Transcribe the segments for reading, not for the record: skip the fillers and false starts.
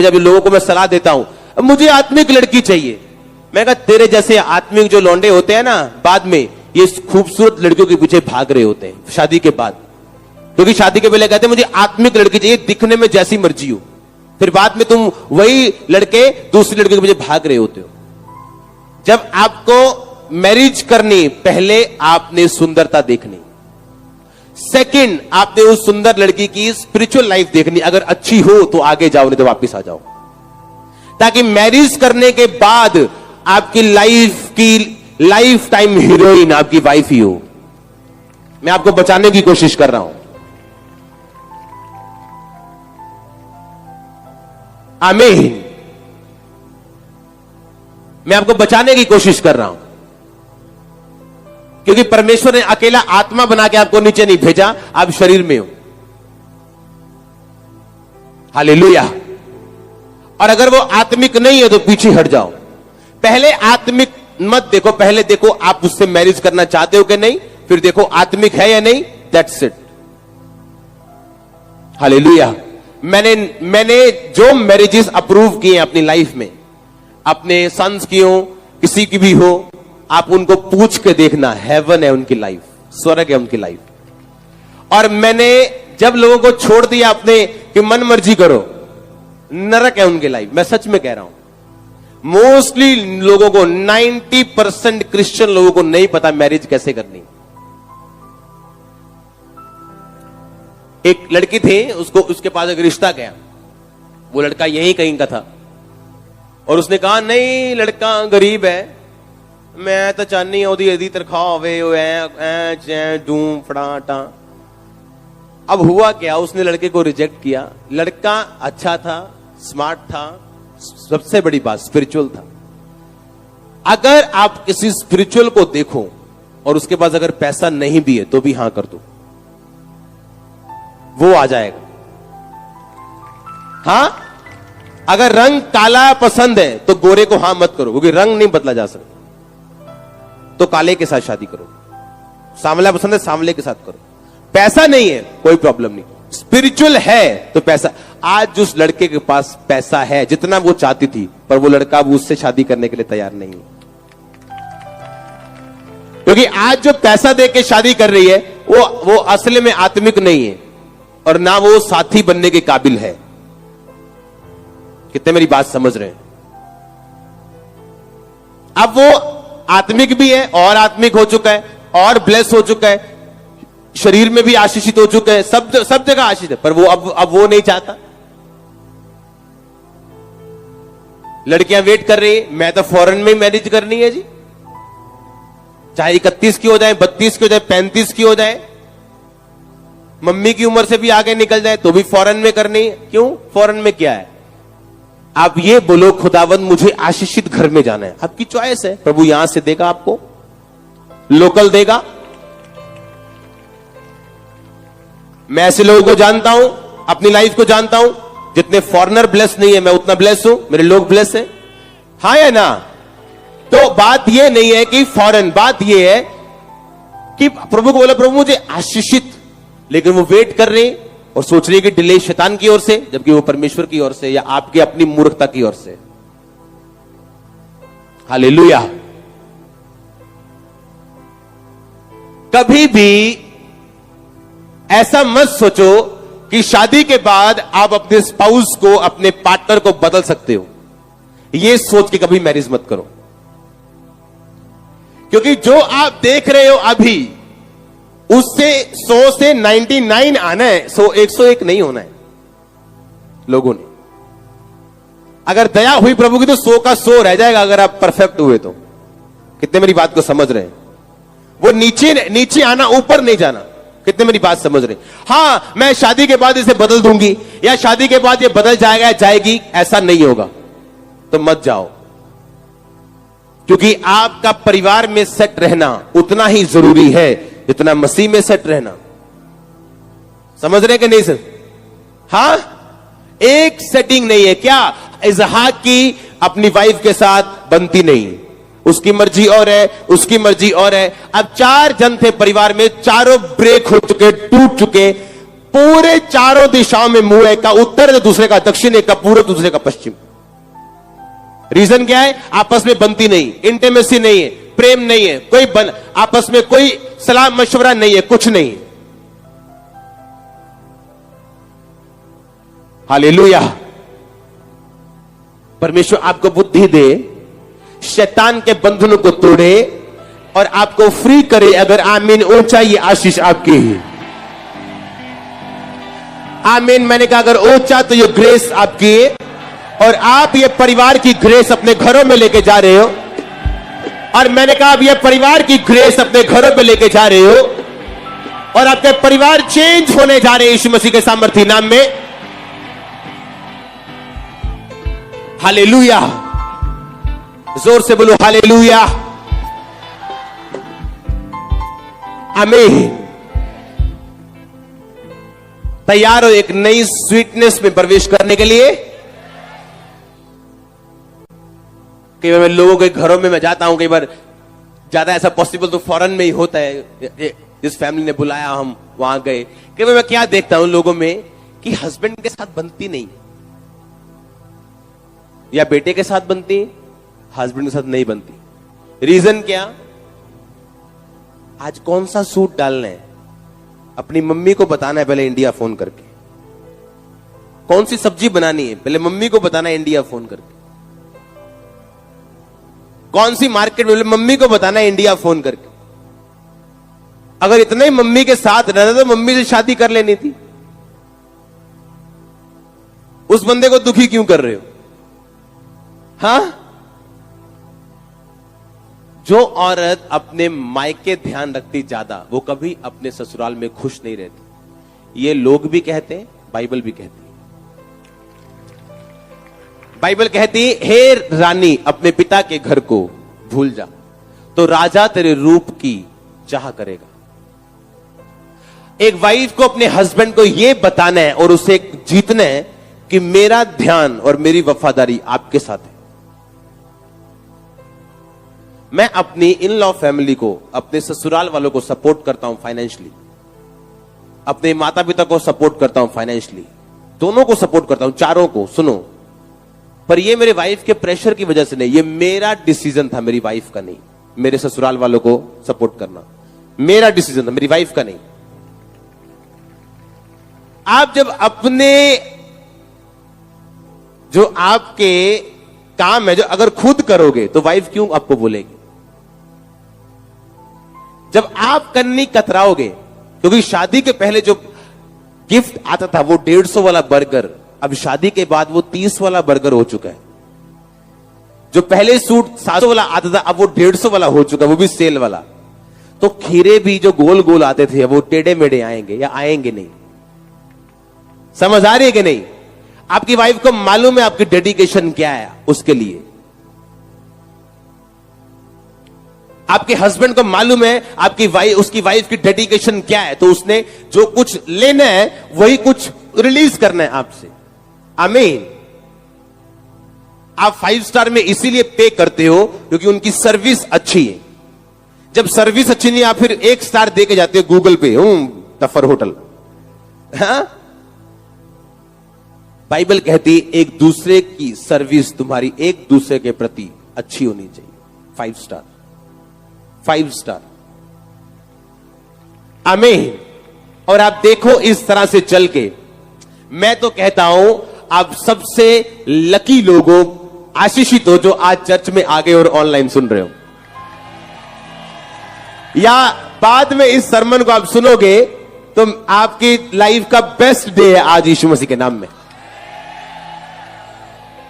जब लोगों को मैं सलाह देता हूं, मुझे आत्मिक लड़की चाहिए, मैं कहा तेरे जैसे आत्मिक जो लौंडे होते हैं ना, बाद में ये खूबसूरत लड़कियों के पीछे भाग रहे होते हैं शादी के बाद। क्योंकि शादी के पहले कहते हैं मुझे आत्मिक लड़की चाहिए, दिखने में जैसी मर्जी हो, फिर बाद में तुम वही लड़के दूसरी लड़की के पीछे भाग रहे होते हो। जब आपको मैरिज करनी, पहले आपने सुंदरता देखनी, सेकंड आपने उस सुंदर लड़की की स्पिरिचुअल लाइफ देखनी। अगर अच्छी हो तो आगे जाओ, नहीं तो वापस आ जाओ, ताकि मैरिज करने के बाद आपकी लाइफ की लाइफ टाइम हीरोइन आपकी वाइफ ही हो। मैं आपको बचाने की कोशिश कर रहा हूं। आमीन। मैं आपको बचाने की कोशिश कर रहा हूं, क्योंकि परमेश्वर ने अकेला आत्मा बना के आपको नीचे नहीं भेजा, आप शरीर में हो। हालेलुया। और अगर वो आत्मिक नहीं है तो पीछे हट जाओ। पहले आत्मिक मत देखो, पहले देखो आप उससे मैरिज करना चाहते हो कि नहीं, फिर देखो आत्मिक है या नहीं। That's it. हालेलुया। मैंने जो मैरिजेस अप्रूव किए अपनी लाइफ में, अपने सन्स की हो, किसी की भी हो, आप उनको पूछ के देखना, हेवन है उनकी लाइफ, स्वर्ग है उनकी लाइफ। और मैंने जब लोगों को छोड़ दिया अपने कि मन मर्जी करो, नरक है उनकी लाइफ। मैं सच में कह रहा हूं, मोस्टली लोगों को 90% क्रिश्चियन लोगों को नहीं पता मैरिज कैसे करनी। एक लड़की थी, उसके पास एक रिश्ता गया, वो लड़का यहीं कहीं का था, और उसने कहा नहीं लड़का गरीब है, मैं तो चाहनी ओदी एदी तनख्वाह होवे डूम फड़ाटा। अब हुआ क्या, उसने लड़के को रिजेक्ट किया। लड़का अच्छा था, स्मार्ट था, सबसे बड़ी बात स्पिरिचुअल था। अगर आप किसी स्पिरिचुअल को देखो और उसके पास अगर पैसा नहीं भी है तो भी हां कर दो, वो आ जाएगा। हां, अगर रंग काला पसंद है तो गोरे को हां मत करो, क्योंकि रंग नहीं बदला जा सकता। तो काले के साथ शादी करो। सांवला पसंद है, सांवले के साथ करो। पैसा नहीं है कोई प्रॉब्लम नहीं, स्पिरिचुअल है तो पैसा। आज उस लड़के के पास पैसा है जितना वो चाहती थी, पर वो लड़का अब उससे शादी करने के लिए तैयार नहीं है, क्योंकि आज जो पैसा दे के शादी कर रही है वो असल में आत्मिक नहीं है, और ना वो साथी बनने के काबिल है। कितने मेरी बात समझ रहे हैं? अब वो आत्मिक भी है और आत्मिक हो चुका है और ब्लेस हो चुका है, शरीर में भी आशीषित हो चुका है, सब जगह आशीषित है, पर वो अब वो नहीं चाहता। लड़कियां वेट कर रही है, मैं तो फॉरेन में मैरिज करनी है जी, चाहे 31 की हो जाए, 32 की हो जाए, 35 की हो जाए, मम्मी की उम्र से भी आगे निकल जाए तो भी फॉरेन में करनी है। क्यों? फॉरेन में क्या है? आप ये बोलो खुदावंद मुझे आशीषित घर में जाना है, आपकी चॉइस है, प्रभु यहां से देगा आपको, लोकल देगा। मैं ऐसे लोगों को जानता हूं, अपनी लाइफ को जानता हूं, जितने फॉरेनर ब्लेस नहीं है मैं उतना ब्लेस हूं, मेरे लोग ब्लेस हैं। हाँ या ना? तो बात यह नहीं है कि फॉरेन, बात यह है कि प्रभु को बोला प्रभु मुझे आशीषित, लेकिन वो वेट कर रहे हैं और सोच रही है कि डिले शैतान की ओर से, जबकि वो परमेश्वर की ओर से या आपकी अपनी मूर्खता की ओर से। हालेलुया। कभी भी ऐसा मत सोचो कि शादी के बाद आप अपने स्पाउस को, अपने पार्टनर को बदल सकते हो। यह सोच के कभी मैरिज मत करो, क्योंकि जो आप देख रहे हो अभी, उससे 100 से 99 आना है, 101 नहीं होना है। लोगों ने अगर दया हुई प्रभु की तो 100 का 100 रह जाएगा, अगर आप परफेक्ट हुए तो। कितने मेरी बात को समझ रहे हैं? वो नीचे आना, ऊपर नहीं जाना। कितने मेरी बात समझ रहे? हां, मैं शादी के बाद इसे बदल दूंगी या शादी के बाद ये बदल जाएगा जाएगी, ऐसा नहीं होगा। तो मत जाओ, क्योंकि आपका परिवार में सेट रहना उतना ही जरूरी है जितना मसीह में सेट रहना। समझ रहे कि नहीं सर? हां, एक सेटिंग नहीं है। क्या इसहाक की अपनी वाइफ के साथ बनती नहीं, उसकी मर्जी और है, उसकी मर्जी और है। अब 4 जन थे परिवार में, चारों ब्रेक हो चुके, टूट चुके, पूरे चारों दिशाओं में मुंह, एक का उत्तर तो दूसरे का दक्षिण, एक का पूर्व दूसरे का पश्चिम। रीजन क्या है? आपस में बनती नहीं, इंटीमेसी नहीं है, प्रेम नहीं है, आपस में कोई सलाह मशवरा नहीं है, कुछ नहीं। हालेलुया। परमेश्वर आपको बुद्धि दे, शैतान के बंधनों को तोड़े और आपको फ्री करे। अगर आमीन ऊंचा, ये आशीष आपकी ही। आमीन। मैंने कहा अगर ऊंचा तो ये ग्रेस आपकी है, और आप ये परिवार की ग्रेस अपने घरों में लेके जा रहे हो। और मैंने कहा आप ये परिवार की ग्रेस अपने घरों में लेके जा रहे हो, और आपके परिवार चेंज होने जा रहे हैं यीशु मसीह के सामर्थ्य नाम में। हालेलुया। जोर से बोलो हालेलुया। आमीन। तैयार हो एक नई स्वीटनेस में प्रवेश करने के लिए? कई बार मैं लोगों के घरों में मैं जाता हूं, कई बार ज्यादा ऐसा पॉसिबल तो फॉरेन में ही होता है। जिस फैमिली ने बुलाया हम वहां गए। कई बार मैं क्या देखता हूं लोगों में कि हस्बैंड के साथ बनती नहीं, या बेटे के साथ बनती, हस्बैंड के साथ नहीं बनती। रीजन क्या? आज कौन सा सूट डालना है अपनी मम्मी को बताना है पहले इंडिया फोन करके। कौन सी सब्जी बनानी है पहले मम्मी को बताना है इंडिया फोन करके। कौन सी मार्केट में मम्मी को बताना है इंडिया फोन करके। अगर इतना ही मम्मी के साथ रहना तो मम्मी से शादी कर लेनी थी। उस बंदे को दुखी क्यों कर रहे हो? हां? जो औरत अपने मायके ध्यान रखती ज्यादा, वो कभी अपने ससुराल में खुश नहीं रहती। ये लोग भी कहते हैं, बाइबल भी कहती है। बाइबल कहती है, हे रानी अपने पिता के घर को भूल जा, तो राजा तेरे रूप की चाह करेगा। एक वाइफ को अपने हस्बैंड को यह बताना है और उसे जीतना है कि मेरा ध्यान और मेरी वफादारी आपके साथ है। मैं अपनी इन लॉ फैमिली को, अपने ससुराल वालों को सपोर्ट करता हूं फाइनेंशियली, अपने माता पिता को सपोर्ट करता हूं फाइनेंशियली, दोनों को सपोर्ट करता हूं, चारों को। सुनो, पर ये मेरे वाइफ के प्रेशर की वजह से नहीं, ये मेरा डिसीजन था, मेरी वाइफ का नहीं। मेरे ससुराल वालों को सपोर्ट करना मेरा डिसीजन था, मेरी वाइफ का नहीं। आप जब अपने जो आपके काम है, जो अगर खुद करोगे तो वाइफ क्यों आपको बोलेगी? जब आप करनी कतराओगे, क्योंकि शादी के पहले जो गिफ्ट आता था वो 150 वाला बर्गर, अब शादी के बाद वो 30 वाला बर्गर हो चुका है। जो पहले सूट 700 वाला आता था, अब वो 150 वाला हो चुका है, वो भी सेल वाला। तो खीरे भी जो गोल गोल आते थे वो टेढ़े मेढ़े आएंगे या आएंगे नहीं? समझ आ रही है कि नहीं? आपकी वाइफ को मालूम है आपकी डेडिकेशन क्या है उसके लिए। आपके हस्बैंड को मालूम है आपकी वाइफ, उसकी वाइफ की डेडिकेशन क्या है, तो उसने जो कुछ लेना है वही कुछ रिलीज करना है आपसे। आमीन। आप 5 स्टार में इसीलिए पे करते हो क्योंकि उनकी सर्विस अच्छी है। जब सर्विस अच्छी नहीं, आप फिर 1 स्टार दे के जाते हो गूगल पे, टफर होटल। हाँ? बाइबल कहती है एक दूसरे की सर्विस तुम्हारी एक दूसरे के प्रति अच्छी होनी चाहिए। 5 स्टार, 5 स्टार। आमीन। और आप देखो इस तरह से चल के, मैं तो कहता हूं आप सबसे लकी लोगों, आशीषित हो जो आज चर्च में आ गए और ऑनलाइन सुन रहे हो, या बाद में इस सरमन को आप सुनोगे तो आपकी लाइफ का बेस्ट डे है आज यीशु मसीह के नाम में।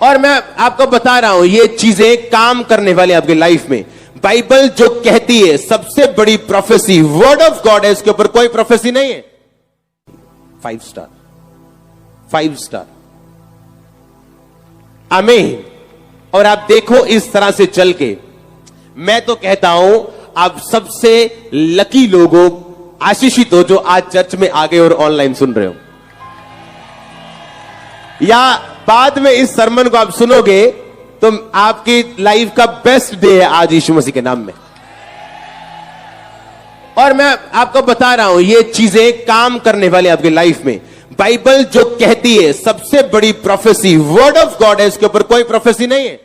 और मैं आपको बता रहा हूं ये चीजें काम करने वाली आपकी लाइफ में। बाइबल जो कहती है सबसे बड़ी प्रोफेसी वर्ड ऑफ गॉड है, इसके ऊपर कोई प्रोफेसी नहीं है। 5 स्टार, 5 स्टार। आमीन। और आप देखो इस तरह से चल के, मैं तो कहता हूं आप सबसे लकी लोगों, आशीषित हो जो आज चर्च में आ गए और ऑनलाइन सुन रहे हो, या बाद में इस सरमन को आप सुनोगे तो आपकी लाइफ का बेस्ट डे है आज यीशु मसीह के नाम में। और मैं आपको बता रहा हूं ये चीजें काम करने वाली आपकी लाइफ में। बाइबल जो कहती है सबसे बड़ी प्रोफेसी वर्ड ऑफ गॉड है, इसके ऊपर कोई प्रोफेसी नहीं है।